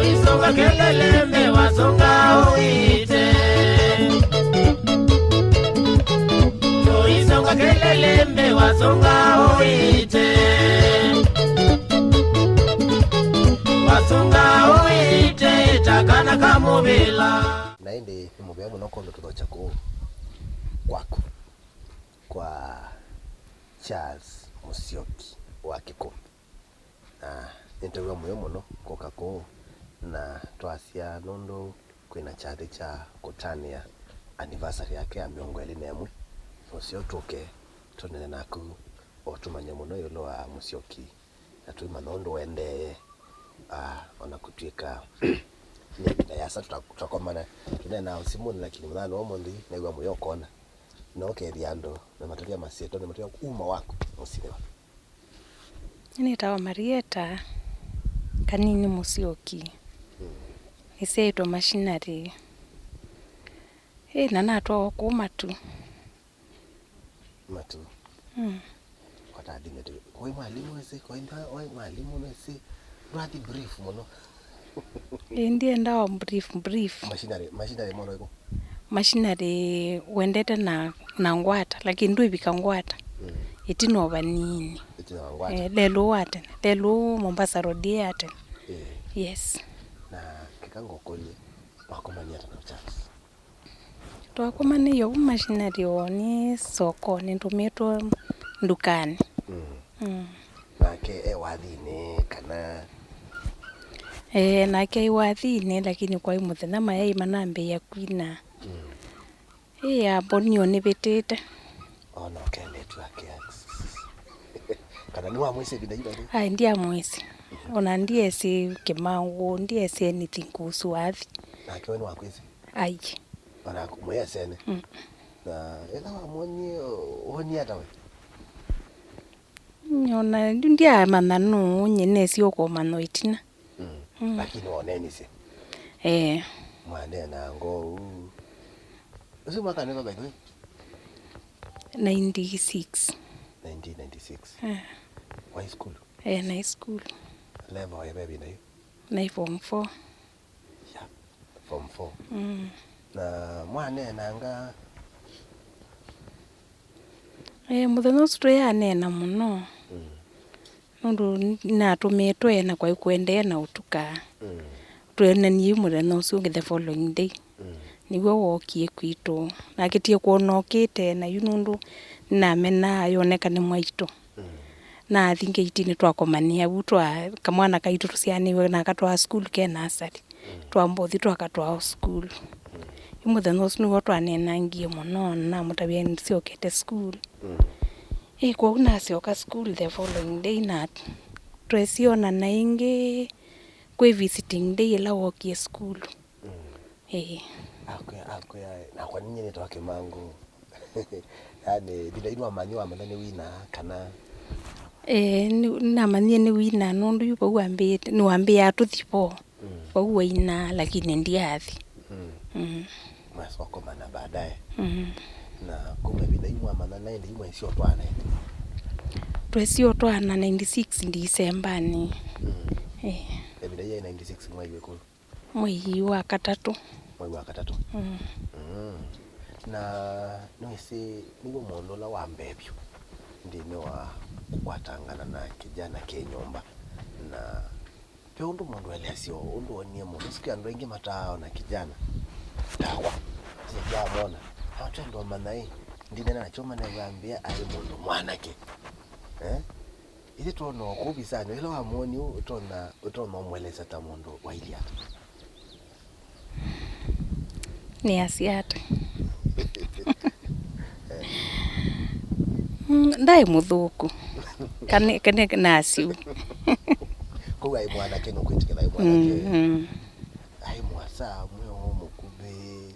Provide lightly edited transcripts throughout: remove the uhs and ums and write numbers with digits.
Tuisonga Kililimbi wasonga uite. Tuisonga Kililimbi wasonga uite. Wasonga uite takana kamubila. Naende mubya muno kondo tudochako kwako kwa Charles Musyoki wa Kikumbi. Ntewe muyo muno kokako na twasia nondo kwina chade cha kutania anniversary yake ya 21 osio tuke tonene naku otumanya muno yolo wa Musyoki natuma nondo wende ona kutwika ni yasa tutakomana tunena usimuni lakini mwana omondi negwa muyo kona noke riando na matalia masieto na matalia uma wako musilewa. Nitawa Marietta kanini Musyoki. Iseto machinery. Nana to kuma tu. Matu. Kwa tadine tu. Kwa mwalimu wese kwa inda mwalimu wese radi brief mono. Ndiye ndawa brief. Machinery mono iko. Machinery wendete na ngwata lakini ndio ibika ngwata. Itino banini. Itino ngwata. Lelo wate. Lelo Mombasa road yate. Yes. Na kikango koli wakomanyata na Charles. Twakomani yo machinery oni soko nintumetwa ndukani. Nake wadhine kana nake wadhine lakini kwa muthenya mayai manambe ya kwina. Ya bonio ni betete. Ona kende tu yake. Kana ni wa mwezi bila hiyo. Ndiye mwezi. Ona ndiye si Kimangu ndiye si anything kuhusu ardhi. Nake wenu wakwezi. Ai. Ona kumwea sene. Na ela wamoni oni hata we. Ona ndiye mananu nyene si okomano itina. Lakini oneni si. Mwane na ngo. Usi mwaka niko by the way. 96. 1996. High school. High school. Level ya baby na hiyo. Na form 4. Yeah. Form 4. Na mwane nanga muthenya ucio yanena muno. Nundu natumetwe na kwa ikwende na utuka. Twenanie muthenya ucio the following day. Niguo wokie kwitu nakitie kuonokite na yunundu na mena yoneka ni mwaito na thinge itini twakomania butwa kamwana kaitu tusianiwe na katwa school ke nursery twambothi twakatwa school imuthenya ucio nigo twanenangie muno na mutabia nisiokete school kwa una sioka school the following day na twesiona na ingi kwe visiting day la wokie school. Okay, na kwa nini ni toa Kimangu? Yani dida inu amanyo amanane wina kana na manie ni wina nondu yupa uambite ni wambia tuthipo kwa wina lakini ndiathi masoko mana baadaye na kumbe dida inu amanane ndi imwe sio twana twesio twana 96 December ni dida ya 96 mwezi wekulu mwezi wa katatu na noisi nigo mondola wa mbebyo ndine wa kukwatangana na kijana kenyomba na pe undu mundu elesio undu onie mundu sikia ndo ingi matao na kijana dawa sija mona hata ndo manai ndine na choma na ngambia ali mundu mwanake ile tuono kubisana ile wa moni utona mweleza ta mundu wa ilia ni asiata ndai muthuku kane nasiu kwa ai mwana keno kwitikira ai mwana ke ai mwasa mwe mukube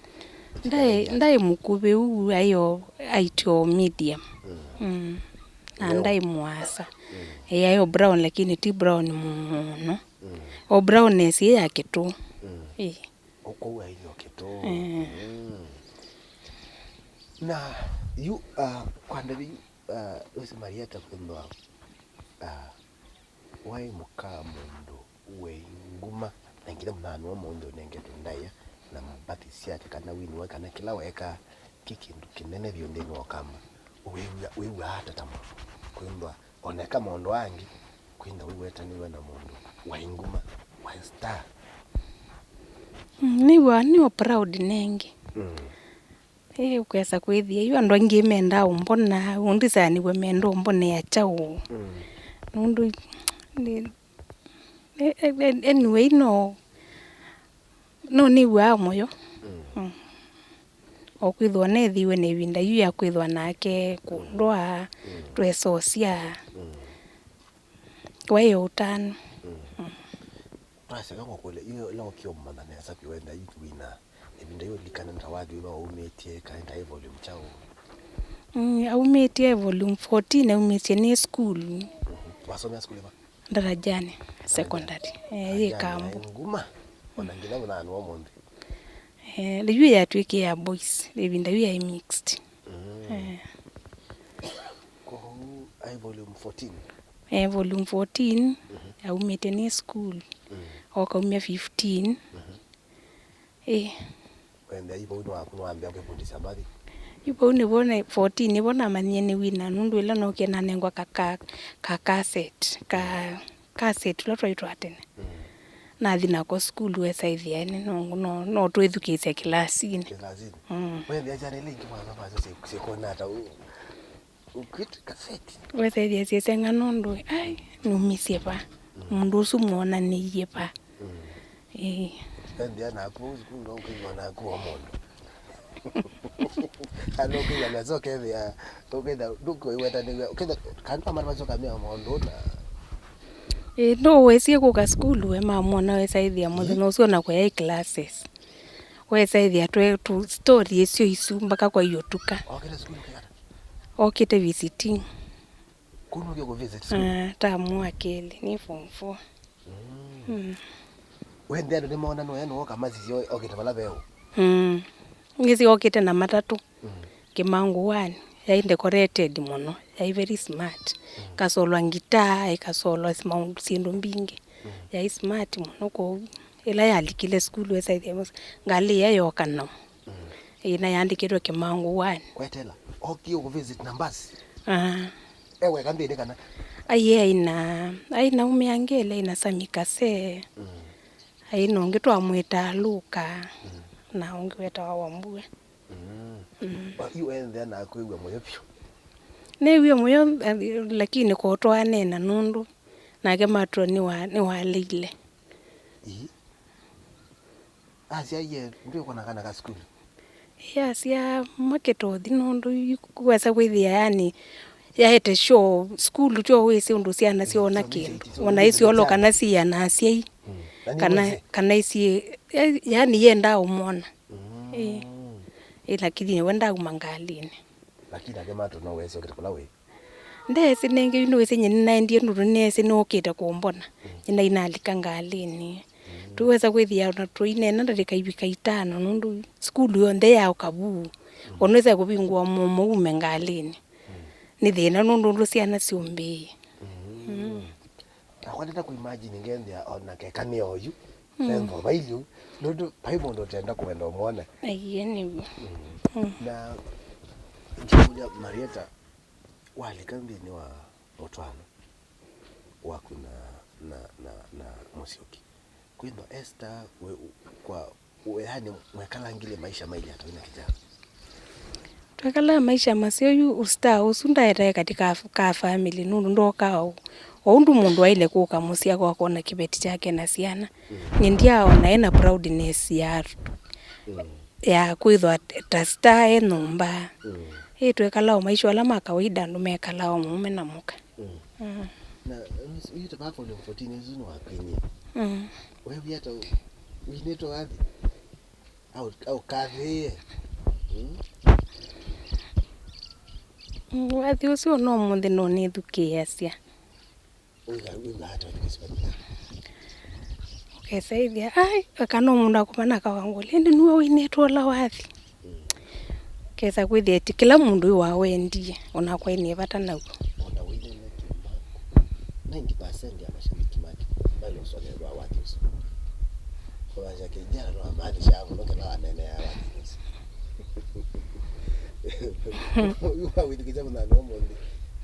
ndai mukube u ayo aitio medium na ndai mwasa ayo brown lakini ti brown muno o brownness yake tu uko hiyo kitu na you kwanda usi Marietta kundwa wai mukamundo we nguma na ngile mnanu wa mondo nenge tundaya na mbati siate kana wini wa kana kila weka kikindu kinene byo ndeni wakamba wewe hata tamu kwindwa oneka mondo wangi kwinda wewe taniwe na mondo wainguma wa star ni proud nengi ukwesa kwithia iyo andu angi menda umbona undi sani we menda umbona ya chao nundu anyway no ni wa moyo okwithwa nethiwe ne winda yu ya kwithwa nake kundwa twesocia wayo utano Prasa kama kwele iyo lao kio mmana nesa kiwenda yuwina ebinda yo likana ntawadi wa umetie kaenda volume chao aumetie volume 14 aumetie ni school wasomea school ba darajani secondary ye kambu nguma wanangila una no monde liyu ya twiki ya boys ebinda yu ya mixed ko ai volume 14 volume 14 aumetie ni school okaumia 15 wenda ipo uno akunoambia ukifundisha mbali ipo unibona 14 ibona manyeni wina nundu ila no kena nengwa ka cassette lo twaitwa atene na thina ko school we saithi ene no twithukise kilasini wenda jana ile ngimwana bazo sekona hata ukit cassette we saithi sisenga nundu ai numisie pa mundu usu muona ni yepa ndia na pose kundo ngimwana ku omondo ano kila nazoke ya tokenda duko iweta ni kenda kanpa mara mazoka mia omondo na no wesie kuka school we mamona we saithi amondo no sio na kwa ya classes we saithi atwe tu story esio isu mpaka kwa hiyo tuka okenda school kaya okite visiting kuno kyo visit school tamu akeli ni form 4 wende ndo nimeona no yano kama zizio okita bala beo ngisi okite na matatu Kimangu 1 ya decorated muno ya very smart kasolwa ngita ikasolwa sound sindu mbingi ya smart muno ko ila yalikile school we side ngali yayo kana ina yandikirwe Kimangu 1 kwetela okio ku visit numbers ewe kambini kana aye ina umiangele ina samikase aina ungitwa mwita Luka na ungweta wa Wambue you and then akuigwa moyo pyo newe moyo lakini ko twane na nundu nake matro ni wa lile asia ye ndio kona kana ka school sia maketo dinundu kuweza kwithia yani yaete show school cho wese undu ciana ciona kindu ona isi olo kana ciana aciai kana isi yani yenda umona lakini wenda umangalini lakini agemato no wese okitikola we ndese nenge ino wese nyini na ndie ndu nese no okita kumbona ina inalika ngalini tuweza kwithia na tuine na ndika ibika 5 nundu school yonde ya ukabu onweza kubingwa mumo umengalini ni thina nundu ndo ciana ciumbi akwenda ku imagine ngendia ona keka ni oyu nembo bailu nundu paibo ndo tenda kuenda umone ni na Julia Marietta wali kambini wa motwano wako na Musyoki kwindo Esther kwa yani mwekala ngile maisha maili hata ina kijana twakala maisha masio yu usta usunda era katika ka family nundu ndoka undu mundu aile kuka musia kwa kona kibeti chake na ciana ndia ona ena proudness ya kwithwa tasta enomba twekala maisha ala makawaida ndo mekala mume na muka na yita pa volume 14 izino wakinia wewe hata wineto wapi au kadhe wathi ucio no muthi no ni thukiacia uga hata nikisifanya kesaithia ai akano mundu akumana kawangole ndi niwe winetwo la wathi kesa kwithia ti kila mundu wa wendie ona kwa ni bata nayo ona wile na 90% ya mashabiki maki bali usonelwa wathi uso Wacha kijana no amani shangu no kana nene ya watu. Uwa widikiza mna no mondi.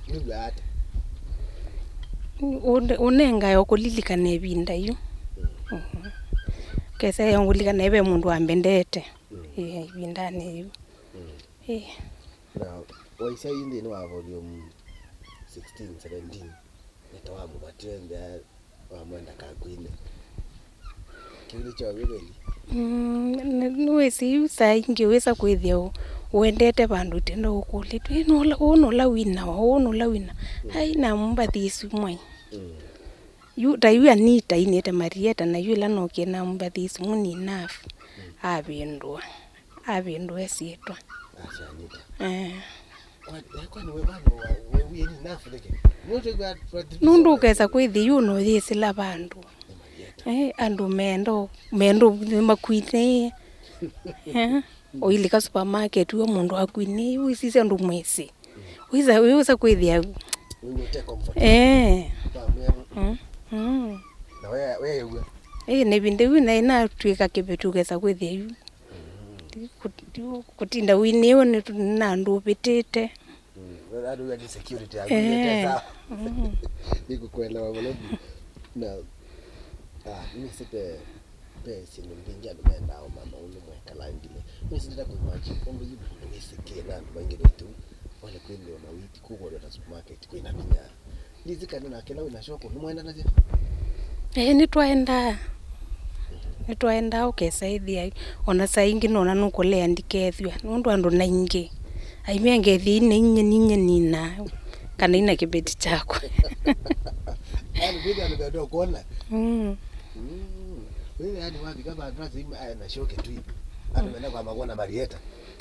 Ni hata. Unenga yokulilikana ebinda yu. Kesa yongulikana ebe mundu ambendete. Ibinda ne yu. Now, why say in the volume 16, 17, nitawamu batende wamwenda kakwine. Kile cha wewe nwesi usa ingeweza kwithia uendete bandu tenda ukulitu unola wina haina mumbathisi mwai yu tayu anita inete Marietta na yu la nokie na mumbathisi muni enough abindwa esitwa nundu ukesa kwithi yu no yesila bandu andu mendo makwine oilika supermarket uyo mundu akwine wisise andu mwesi wisa kwithia na wewe ne binde wina ina twika kibetu kesa kwithia yu kutinda wineo na andu bitite adu ya security aguteza nikukuelewa wala na mimi sipe pesa ndingia ndenda au mama ule mweka langile mimi sitaka kumachi pombe hivi ndio sikena bangine tu wale kwende na wiki kubwa ya supermarket kwa inaminya nizika na kila una shoko ni mwenda naje nitwaenda ukesaithia ona saingi nona nukulea ndikethwa nundu andu naingi aimenge thine ninye nina kana ina kibeti chako yani video ndio kuona wewe hadi wapi kama address na shoke tu hivi anaenda kwa magona Marietta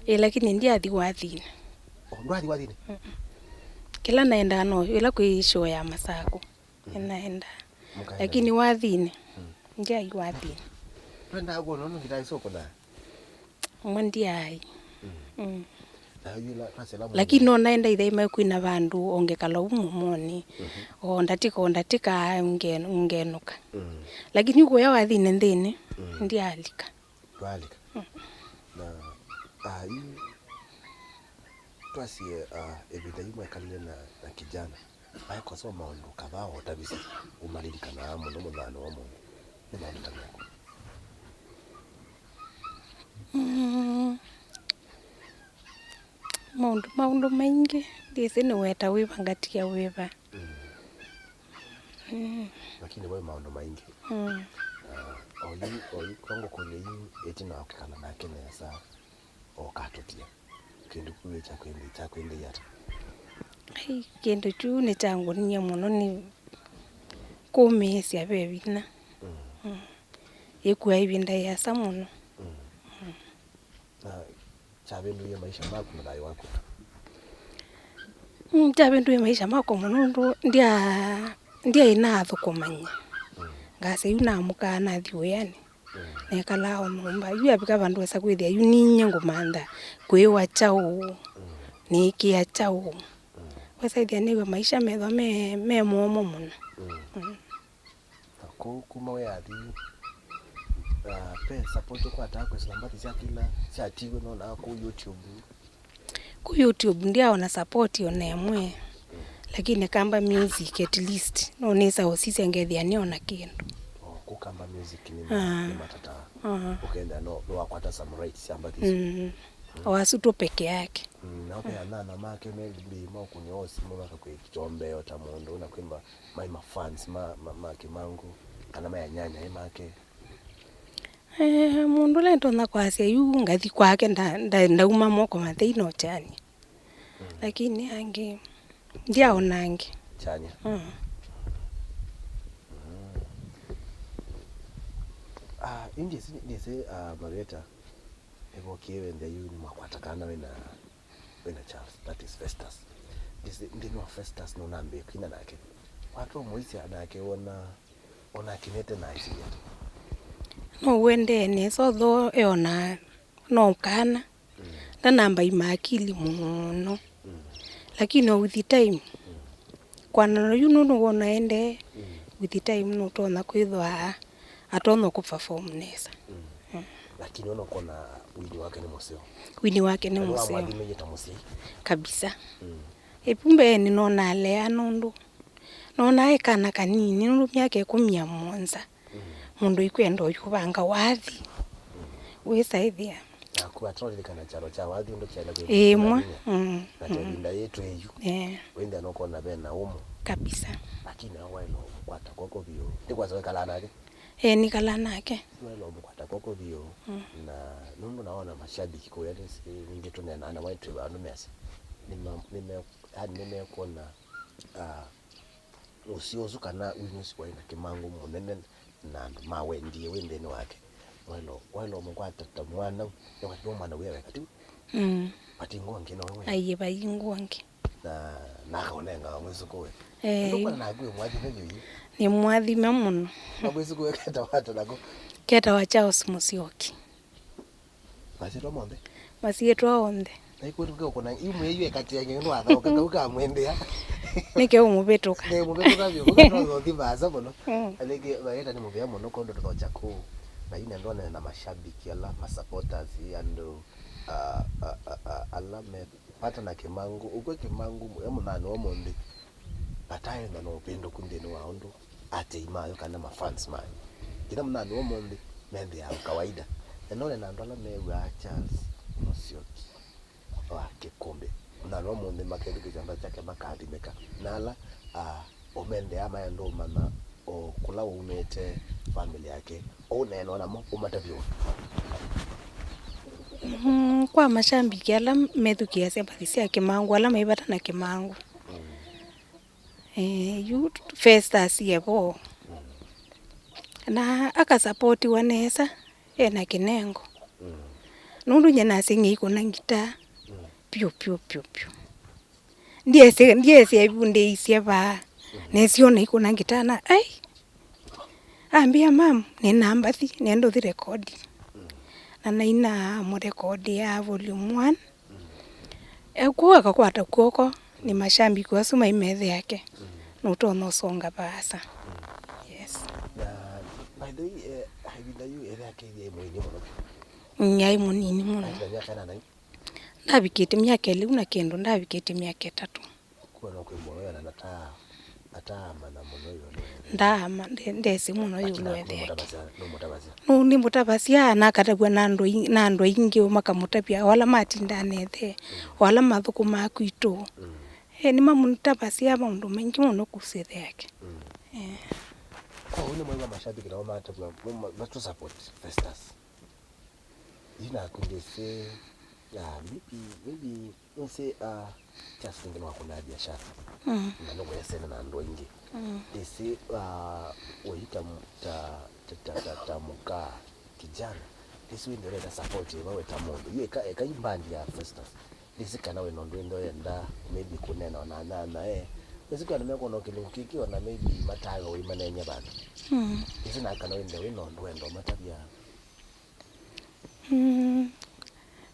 lakini ndiye athi wathine ndwathi wathine kila naenda no ila kwi show ya Masako naenda lakini wathine ndiye ayi wathine twenda go no ngitai soko na mwandiai lakini no naenda ithaima kwina bandu ongekala umumoni ondatika ngenuka lakini uko ya wathine ndini ndialika twalika na twasie ebida yimwe kalile na kijana ai kwa sababu maondo kabao tabisi umalilika na amo no mudhano wa mungu ni maondo tabako maundu maingi ndisi ni weta wivangatia wiva lakini wewe maondo maingi oyi kongo kule yu etina wakikala na kene ya saa okatotia kindu kuwe cha kwende yata kindu chu ni changu niye muno ni kumesia bebina yekuwa ibinda ya samuno chabendu ya maisha mako mudai wako chabendu ya maisha mako muno ndia inathu kumanya ngase yuna mukana thiuyani nekala omumba yu abika bandu esa kwithia yu ninye ngumanda kwiwa chau nikia chau wasaithia niwe maisha metho me momo muno kuma we athi pe support kwa tako silambati cia kila cia tigo no na ku YouTube ndia support onemwe lakini kamba music at least no nisa osisi ngethia niona kindu kukamba music ni matata ukenda no wakwata some rights ambati wasuto peke yake na pia na make maybe mo kunyosi mo bakakwikitombe ota mundu unakwimba my fans ma Kimangu kana maya nyanya make mundu lento na kwasia yu ngathi kwake ndauma moko matheino chani lakini ange ndiaonange chanya indisi Marietta ebo kiwe ndia yu ni makwatakana wena Charles that is Festus this ndino Festus no nambe kina nake watu moisi anake ona kinete na isi no wende ne so tho eona no kana na namba imakili muno lakini with the time kwana you no wona ende with the time no tona kwithwa atono kuperform nesa. Lakini ono kona wini wake ni museo. Wini wake ni museo. Wa madime yeta museo. Kabisa. Epumbe ni nona alea nundu. Nona ekana kanini nundu myake 17. Mundu ikwenda yubanga wathi. Wesa ithia. Kwa troli kana charo cha wathi ndo chaila kwa. Mwa. Na tebinda yetu eyu. Wenda no kona bena umu. Kabisa. Lakini awelo kwata koko bio. Ndikwa zoe kala nake. Ni kala nake. Awelo kwata koko bio. Na nundu naona mashabiki kwa yale ningetunena na waitu bandu mesi. Nime kuona usiozu kana unyusi kwa ina Kimangu munene na mawe ndiye wendeni wake. Walo mkwata tamwana wakati mwana wewe kati. Pati ngonge no wewe. Aye bayi ngonge. Na kaonenga wamwezo kowe. Ndo na gwe mwathi nyo. Ni mwathi memuno. Wamwezo kowe keta watu nako. Keta wachao Musyoki. Basi ndo monde. Basi etwa onde. Na ikuruka kuna imwe yiwe kati yake ndo athoka kauka mwende ya. Nike umubetoka. Ne umubetoka byo kuko ndibaza bono. Alege baeta ni muvya muno kondo tutocha ku. Na ina ndo na mashabiki ala supporters ando ala me pata na Kimangu ukwe Kimangu emunani omonde. Bataye ndo upendo kundeni wa ondo ate imayo kana mafans man. Kina mnani omonde mende ya kawaida. None na ndo ala mewe a Charles Musyoki. Kikombe nalo munde makeli kujamba chake makadi meka nala omende ama ndo mana o kula umete family yake o neno na mo umatavyo kwa mashambiki ala methukia sympathy ya Kimangu ala maibata na Kimangu you first asiyebo na aka support wanesa na Kinengo nundu nyana singi iko na ngita pio. Ndiye ebunde isieba. Nesiona iko na ngitana. Ai. Ambia mam, ni namba thi, nendo thi record. Na ina mo record ya volume 1. Ekuwa kakwata kuoko ni mashambi kwa suma imethe yake. Nutono songa basa. Yes. By the way, have you ever kide mwini Nyai munini muno. Ndabikite myaka 11 na kendo ndabikite myaka 3. Kuwa no kwimboya na atama na muno yo. Ndama ndesi muno yo lwethe. No ndi mutabasia na katabwa nando ingi makamutapia wala matindanethe wala mathuku makwito. Ni mamutabasia maundu mengi muno kusethe yake. Kwa ule mwa mashabiki na matabwa matu support Festus. Jina kundese maybe say just thinking wa kuna biashara na ndogo ya sena na ndo ingi isi waita muka kijana isi ndio ile support wewe tamondo yeye kaimbandi ya Festus isi kana we ndo ndio yenda maybe kunena na isi kana meko no kilingiki na maybe matayo we manenya bana isi na kana we ndio ndo matabia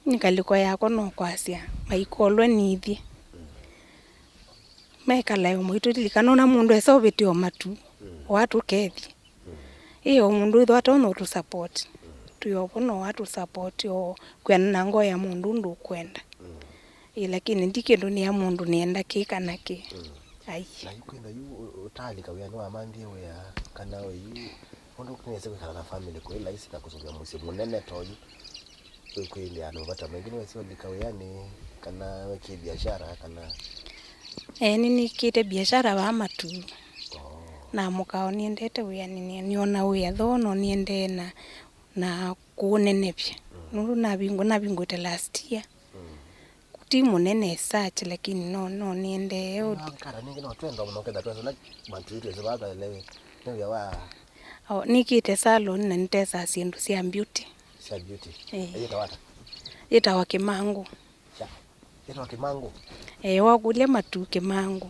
nikaliko yako no kwasia maikolwe nithi mekala yo mwituli kanona mundu esobeti o matu watu kethi iyo mundu itho atono tu support tuyobono watu support o kwena ngo ya mundu ndu kwenda lakini ndikindu ni ya mundu nienda kikana ki ai na yukwenda yu utalika we no amandi we ya kana we yu mundu kunese kwikala na family ko ila isi na kusubia musi munene toyi kweli ano bata mengine wasio likaweyani kana weke biashara kana nini kite biashara wa matu na mukao niendete we niona we athono niende na kunenepya nuru na bingo te last year kutimu nene search lakini no niende odi kana ningi no twenda mnoke da twenda na mantu yetu zebaga lewe ndio wa nikite salon na nitesa sindu sia beauty Yeta Kimangu. Yeta Kimangu. Wagule matu Kimangu.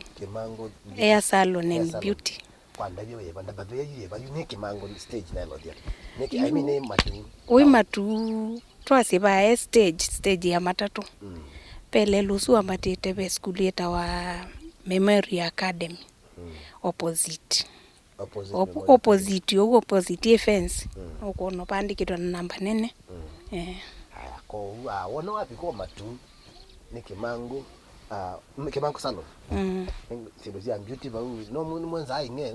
Hair salon and beauty. Kwa ndabyo ye banda badwe ye ba unique Kimangu stage na lo dia. Neki I mean matu. We matu twasiba stage ya matatu. Pele lusu amatete be school yeta wa Memory Academy. Opposite. opposite fence uko no pandikitwa na namba nene. Haya ko wona wapi ko matu ni Kimangu Kimangu salon. Sibuzia beauty ba no mwenza inge.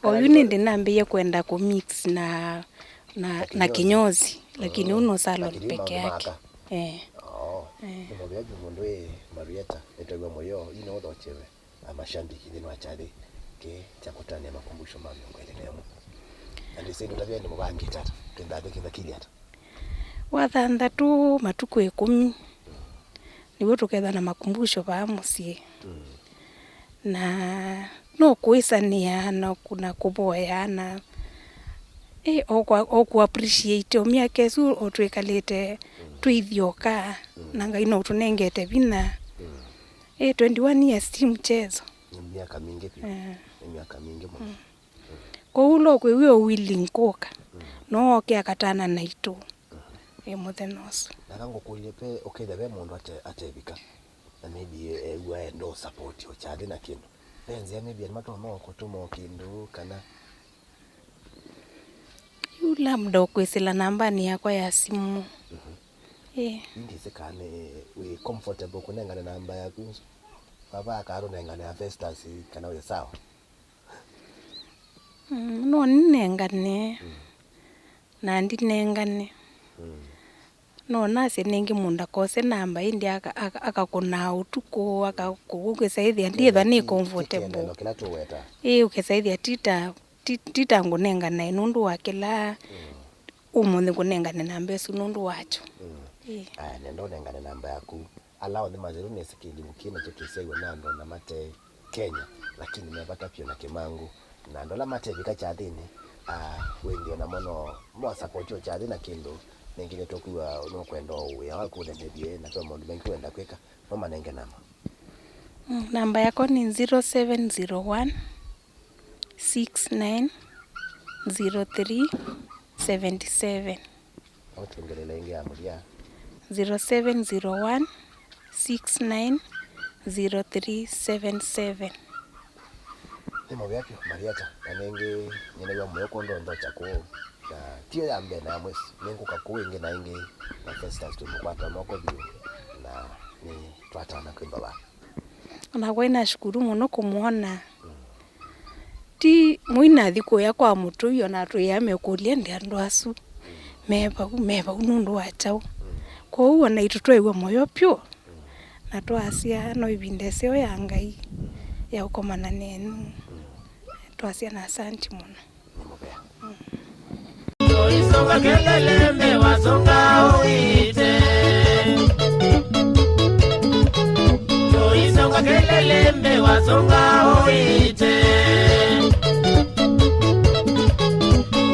Oyu nindi nambiye kwenda ku mix na kinyozi lakini uno salon peke yake. Ndio bya mundu Marietta etagwa moyo ino odochewe amashambiki ni wachari ke chakutania makumbusho mami ngoelelemo. Andi sendo tabia ni mubangi tata kenda kiliata. Wathanda tu matuku 10 niwe tuketha na makumbusho ba musie. Na no kuisania na kuna kuboya na oku appreciate omia kesu otwekalete twithioka nanga ino tunengete bina 21 years team mchezo miaka mingi pia miaka mingi mwana ko ulo kwe we willing koka no ke akatana na itu muthenos nakango kuilepe okeda be mundu atebika na maybe we ndo support yo chade na kindu benzi maybe mato moko tumo kindu kana yula mdo kwesela namba ni yakwa ya simu. Ndise kane we comfortable kunengana namba yaku baba akaro nengana ya Festus kana we sawa. No nengane na ndi nengane no nase nengi munda kose namba indi akakuna utuko akakugusaidia ndiye thani comfortable ukesaidia tita ngunengana inundu wakila umunthi kunengana namba esu nundu wacho. Nendo nengana namba yaku allow the mazeru nesikili mukina chekisegwe nando na mate Kenya lakini mepata pio na Kimangu nando la mate vika chadini wengi na mono mo support yo chadini na kindu nengine tokuwa no kwendo ya wakule nebie na tomo ndo benki wenda kweka mama nenge namba namba yako ni 0701 69 03 77 otungelele ingia amulia 0701 69 0377. Nimo byapyo Marietta anenge nyene wa moyo kondo ndo chako na tio ya mbe na mwesi nengu kakuinge na inge na Festus tumukwata moko bio na ni twata na kwimba ba na kwa nashukuru muno kumuona ti muina thiko ya kwa mutu yo na tu ya mekulia ndi andu asu meba unundu wachao ko uo na itutwewa moyo pyo na twasia no ibindeseo ya ngai ya ukomana nenu twasia na asanti muno. Toisonga Kililimbi wasonga uite Toisonga Kililimbi wasonga uite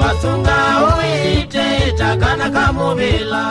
Wasonga uite takana kamubila